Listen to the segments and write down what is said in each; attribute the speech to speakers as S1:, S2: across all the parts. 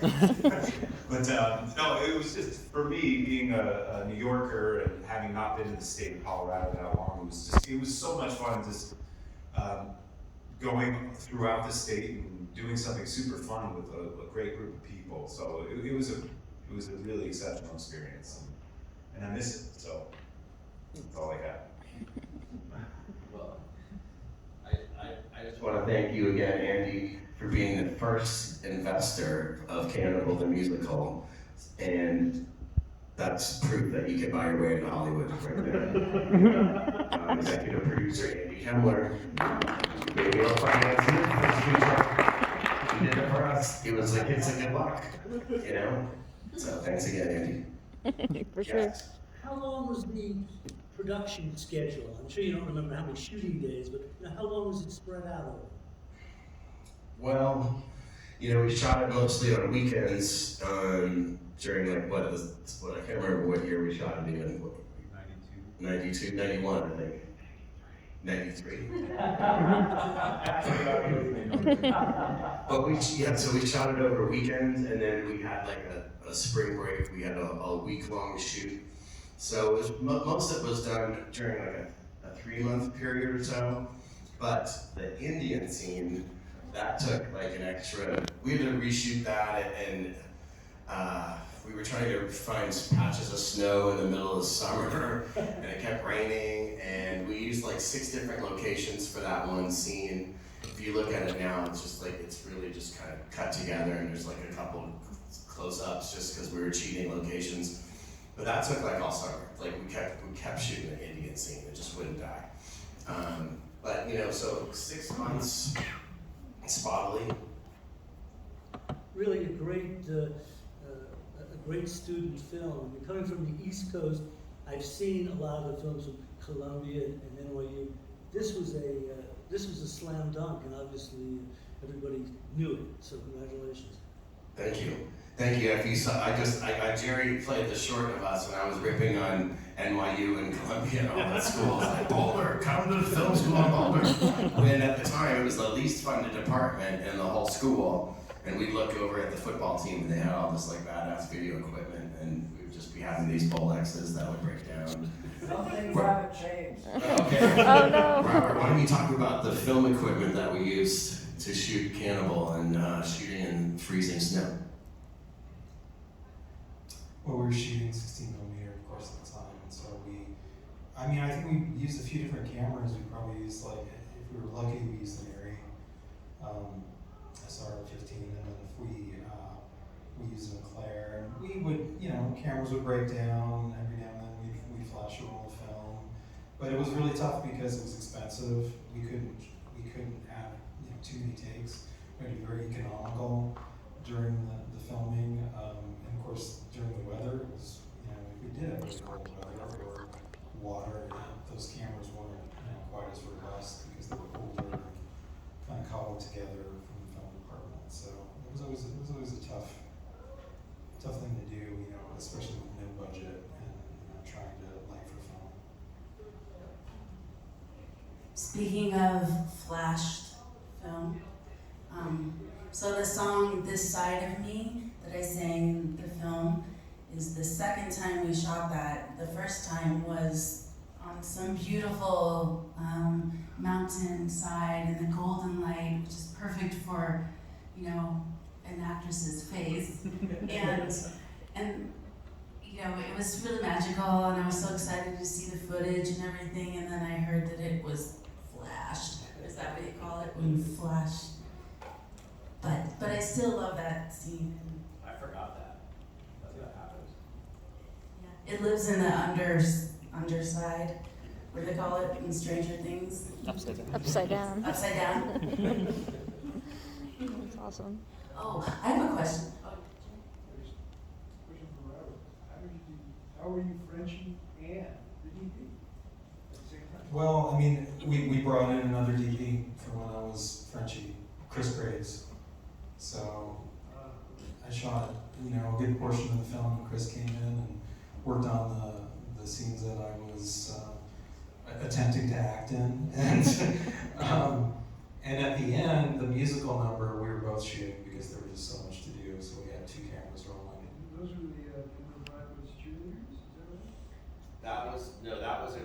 S1: But no, it was just, for me, being a New Yorker and having not been in the state of Colorado that long, it was so much fun just going throughout the state and doing something super fun with a great group of people. So it was a really exceptional experience, and I miss it. So that's all I got.
S2: Well, I just want to thank you again, Andy, for being the first investor of Cannibal the Musical, and that's proof that you can buy your way into Hollywood right there. Executive producer Andy Kemler, maybe he'll finance it for the future. He did it for us. He was like, it's a good luck, you know? So thanks again, Andy.
S3: For sure.
S2: Yes.
S4: How long was the production schedule? I'm sure you don't remember how many shooting days, but how long was it spread out over?
S2: Well, you know, we shot it mostly on weekends during like what I can't remember what year we shot it even. 92, 91, I think. 93. But so we shot it over weekends, and then we had like a spring break. We had a week-long shoot. So most of it was done during like a 3-month period or so. But the Indian scene, that took like an extra, we had to reshoot that, and we were trying to find patches of snow in the middle of summer, and it kept raining, and we used like 6 different locations for that one scene. If you look at it now, it's just like, it's really just kind of cut together, and there's like a couple close-ups just because we were cheating locations. But that took like all summer. Like we kept shooting the Indian scene, it just wouldn't die. But you know, so 6 months spottily.
S4: Really a great student film. You're coming from the East Coast. I've seen a lot of the films from Columbia and NYU. This was a slam dunk, and obviously everybody knew it. So congratulations.
S2: Thank you. Thank you. If you saw, Jerry played the short of us when I was ripping on NYU and Columbia and all that schools. Like, Boulder, come to the film school in Boulder. When at the time it was the least funded department in the whole school. And we'd look over at the football team, and they had all this like badass video equipment, and we would just be having these Bolexes that would break down.
S5: Some things haven't changed.
S2: Okay.
S3: Oh no.
S2: Robert, why don't you talk about the film equipment that we used to shoot Cannibal and shooting in freezing snow?
S6: Well, we were shooting 16mm, of course, at the time, and so I think we used a few different cameras. We probably used, like, if we were lucky, we used an Arri SR-15, and then if we used an Eclair, and we would, cameras would break down every now and then. We'd flash a roll of film, but it was really tough because it was expensive. We couldn't have too many takes. We had to be very economical during the filming, and of course during the weather, it was if we did have really cold weather or water, those cameras weren't quite as robust because they were older and kind of cobbled together from the film department. So it was always a tough thing to do, especially with no budget and trying to light for film.
S7: Speaking of flashed film, so the song "This Side of Me" that I sang in the film is the second time we shot that. The first time was on some beautiful mountain side in the golden light, which is perfect for, an actress's face. and it was really magical, and I was so excited to see the footage and everything, and then I heard that it was flashed. Is that what you call it, when you flash? But I still love that scene.
S5: I forgot that. That's what happens.
S7: Yeah. It lives in the underside, what do they call it in Stranger Things?
S3: Upside down. Upside down.
S7: Upside down.
S3: That's awesome.
S7: Oh, I have a question.
S8: Question for Robert. How were you Frenchie and the DP at the same time?
S6: Well, we brought in another DP for when I was Frenchie, Chris Graves. So I shot, a good portion of the film when Chris came in and worked on the scenes that I was attempting to act in. And at the end, the musical number, we were both shooting because there was just so much to do. So we had 2
S2: That was in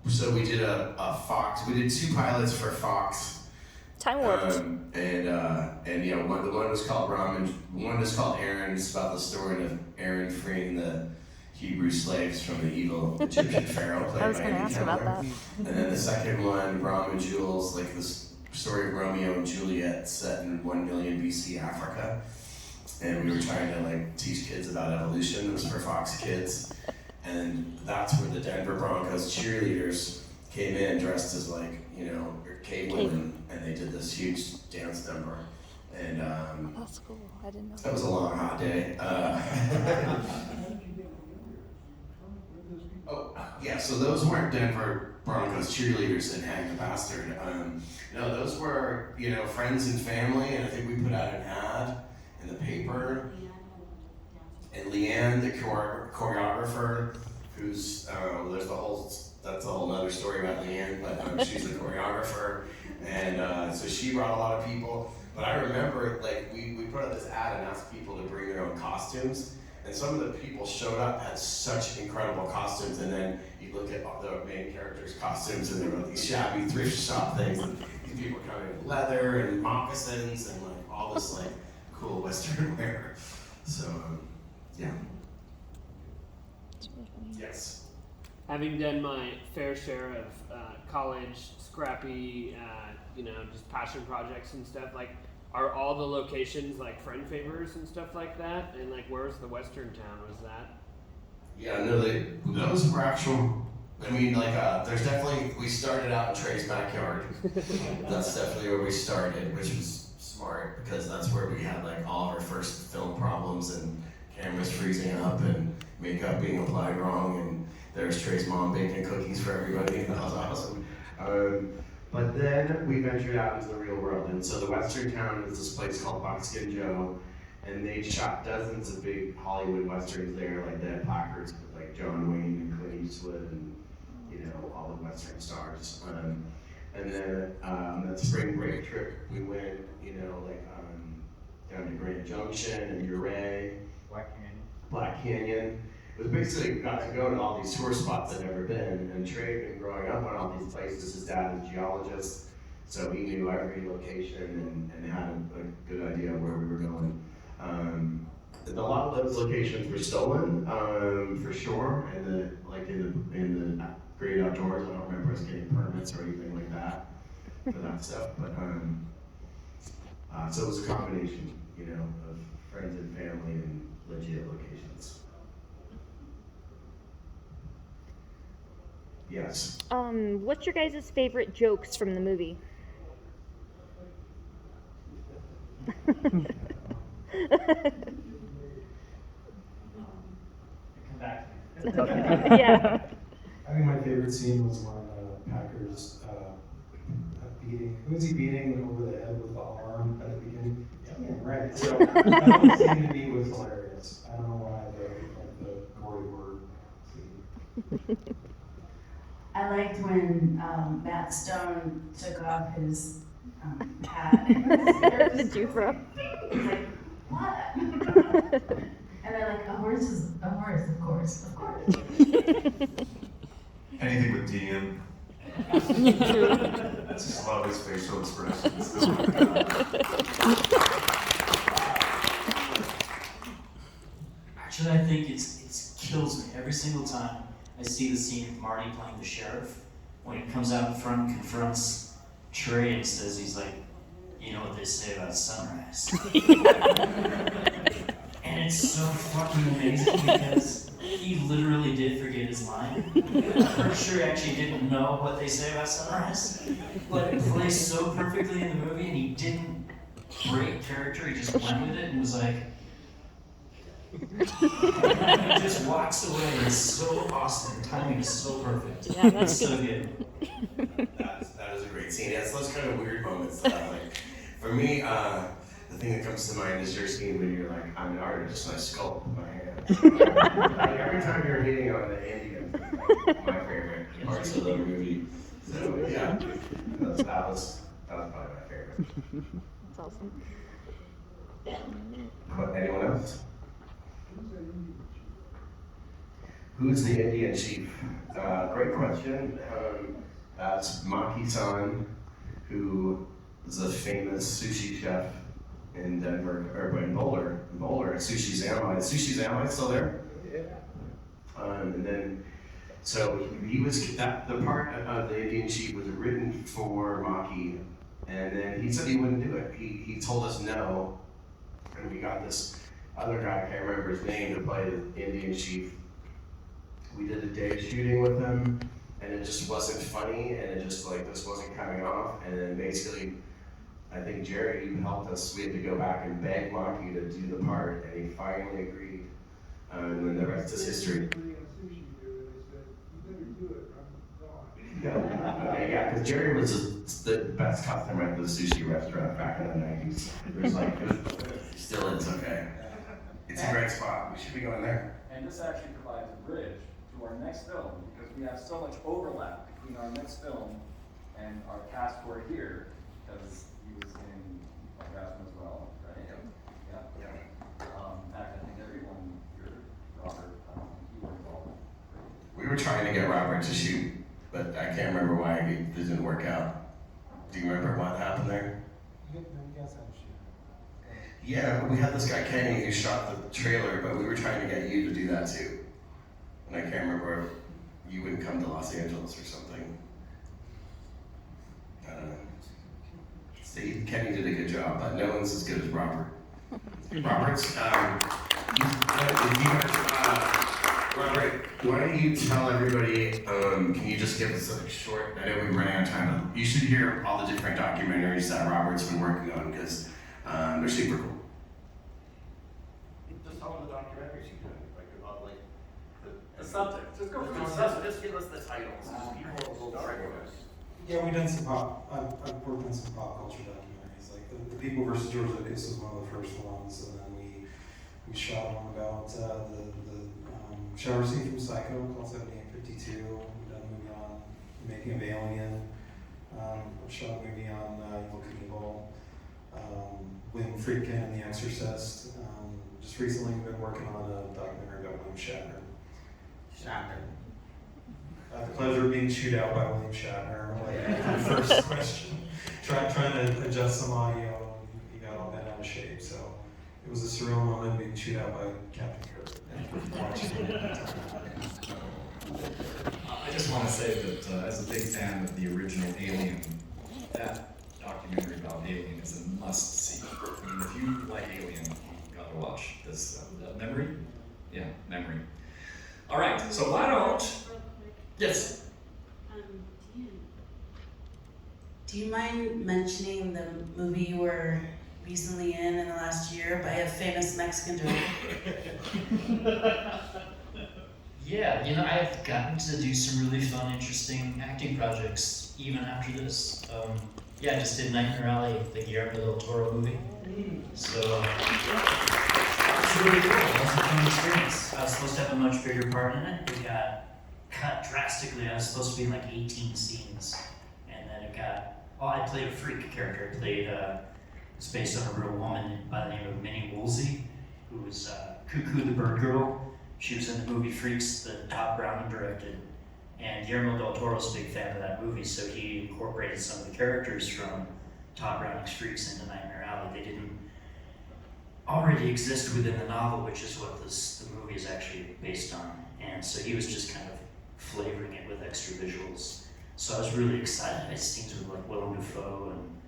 S2: so we did a Fox. We did 2 pilots for Fox.
S3: Time warped.
S2: And yeah, the one was called Ramen. One was called Aaron. It's about the story of Aaron freeing the Hebrew slaves from the evil Egyptian pharaoh played
S3: I was
S2: by
S3: going to
S2: Andy
S3: ask about
S2: Kemler.
S3: that.
S2: And then the second one, Rom and Jules, like this story of Romeo and Juliet set in 1 million BC Africa. And we were trying to like teach kids about evolution. It was for Fox Kids. And that's where the Denver Broncos cheerleaders came in dressed as like, cave women, and they did this huge dance number. And
S3: That's cool. I didn't know.
S2: that was a long, hot day. So those weren't Denver Broncos cheerleaders and Hang the Bastard. No, those were, friends and family, and I think we put out an ad in the paper. And Leanne, the choreographer, who's, that's a whole other story about Leanne, but she's the choreographer. And so she brought a lot of people. But I remember, like, we put out this ad and asked people to bring their own costumes. And some of the people showed up, had such incredible costumes, and then you look at all the main characters' costumes, and they were these shabby thrift shop things, and these people were coming in leather and moccasins and like all this like cool Western wear. So, yeah. Yes.
S9: Having done my fair share of college scrappy, just passion projects and stuff, like, are all the locations like friend favors and stuff like that? And like, where's the Western town? Was that?
S2: Yeah, no, those were actual. I mean, like, there's definitely. We started out in Trey's backyard. That's definitely where we started, which was smart because that's where we had like all of our first film problems and cameras freezing up and makeup being applied wrong, and there's Trey's mom baking cookies for everybody. That was awesome. But then we ventured out into the real world, and so the Western town is this place called Buckskin Joe, and they shot dozens of big Hollywood Westerns there, like they had placards with like John Wayne and Clint Eastwood and, all the Western stars. And then that spring break trip, we went, down to Grand Junction and Uray, Black Canyon. It was basically got to go to all these tour spots I'd never been, and Trey had been growing up on all these places. His dad is a geologist, so he knew every location and had a good idea of where we were going. A lot of those locations were stolen, for sure, in the great outdoors. I don't remember us getting permits or anything like that for that stuff, but so it was a combination, of friends and family and legit locations. Yes.
S3: What's your guys' favorite jokes from the movie?
S5: Come back to me.
S3: Yeah.
S6: I think my favorite scene was when Packer's beating. Who was he beating over the head with the arm at the beginning? Yeah, right. So that whole scene to me was hilarious. I don't know why the gory word scene.
S7: I liked when Matt Stone took off his hat.
S3: The Jufro.
S7: He's like, what? And they're like, a horse is a horse, of course, of course.
S1: Anything with Dian. I just love his facial expressions.
S10: Actually, I think it kills me every single time I see the scene of Marty playing the sheriff. When he comes out in front and confronts Trey and says, he's like, you know what they say about sunrise. And it's so fucking amazing because he literally did forget his line. I'm pretty sure he actually didn't know what they say about sunrise. But it plays so perfectly in the movie and he didn't break character, he just went with it and was like, he just walks away. It's so awesome. The timing is so perfect.
S3: Yeah, that's
S10: it's so good.
S2: That is a great scene. Yeah, it's those kind of weird moments that I like. For me, the thing that comes to mind is your scene when you're like, I'm an artist, and I sculpt with my hands. Like, every time you're hitting on the Indians, it's like my favorite parts of the movie. So yeah, that was probably my favorite.
S3: That's awesome.
S2: But anyone else? Who's the Indian chief? Great question. That's Maki-san, who is a famous sushi chef in Denver, or in Boulder. Sushi Zanmai. Is Sushi Zanmai still there?
S8: Yeah.
S2: And then, so he was, the part of the Indian chief was written for Maki, and then he said he wouldn't do it. He told us no, and we got this other guy, I can't remember his name, to play the Indian chief. We did a day of shooting with him, and it just wasn't funny, and it just like, this wasn't coming off, and then basically, I think Jerry even helped us. We had to go back and beg Maki to do the part, and he finally agreed, and then the rest is history. Yeah, because Jerry was the best customer at the sushi restaurant back in the 90s. It was like, still is okay. It's a great spot. We should be going there.
S11: And this actually provides a bridge to our next film because we have so much overlap between our next film and our cast who are here because he was in Orgazmo as well, right? Yeah. In fact, I think everyone here, Robert, you were involved.
S2: We were trying to get Robert to shoot, but I can't remember why it didn't work out. Do you remember what happened there? Yeah, we had this guy Kenny who shot the trailer, but we were trying to get you to do that too. And I can't remember if you wouldn't come to Los Angeles or something. I don't know. See, Kenny did a good job, but no one's as good as Robert. Robert's, Robert, why don't you tell everybody, can you just give us a short, I know we're running out of time, but you should hear all the different documentaries that Robert's been working on, because they're super cool.
S12: Just tell them the documentaries you did, like about like
S11: The subject. Just go through the subject.
S12: Just give us the titles. People will recognize.
S6: Yeah, we've done some I've worked on some pop culture documentaries, like the People versus George Lucas was one of the first ones, and then we shot one about the shower scene from Psycho called 7852. We've done a movie on the making of Alien. We shot a movie on Evil Cannibal. William Friedkin and The Exorcist. Just recently we've been working on a documentary about William Shatner. The pleasure of being chewed out by William Shatner, like the first question. Trying to adjust some audio, he got all bent out of shape, so it was a surreal moment being chewed out by Captain Kirk.
S13: I just want to say that as a big fan of the original Alien, that documentary about Alien is a must-see. I mean, if you like Alien, you've got to watch this. Memory? Yeah, Memory. All right, so why don't... Yes?
S7: Do you mind mentioning the movie you were recently in the last year by a famous Mexican director?
S10: Yeah, you know, I've gotten to do some really fun, interesting acting projects even after this. Yeah, I just did Nightmare Alley, the Guillermo del Toro movie. So, it's really cool. It was a fun experience. I was supposed to have a much bigger part in it. It got cut drastically. I was supposed to be in like 18 scenes. And then it got, I played a freak character. I played, it's based on a real woman by the name of Minnie Woolsey, who was Cuckoo the Bird Girl. She was in the movie Freaks that Todd Browning directed. And Guillermo del Toro's a big fan of that movie, so he incorporated some of the characters from Todd Browning's Freaks into Nightmare Alley. They didn't already exist within the novel, which is what the movie is actually based on. And so he was just kind of flavoring it with extra visuals. So I was really excited. I had scenes with like Willem Dafoe and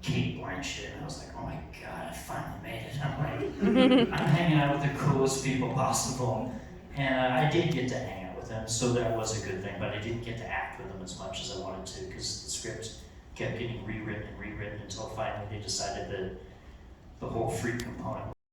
S10: Kate Blanchett, and I was like, oh my God, I finally made it. I'm like, I'm hanging out with the coolest people possible. And I did get to hang out with them, so that was a good thing, but I didn't get to act with them as much as I wanted to, because the script kept getting rewritten until finally they decided that the whole freak component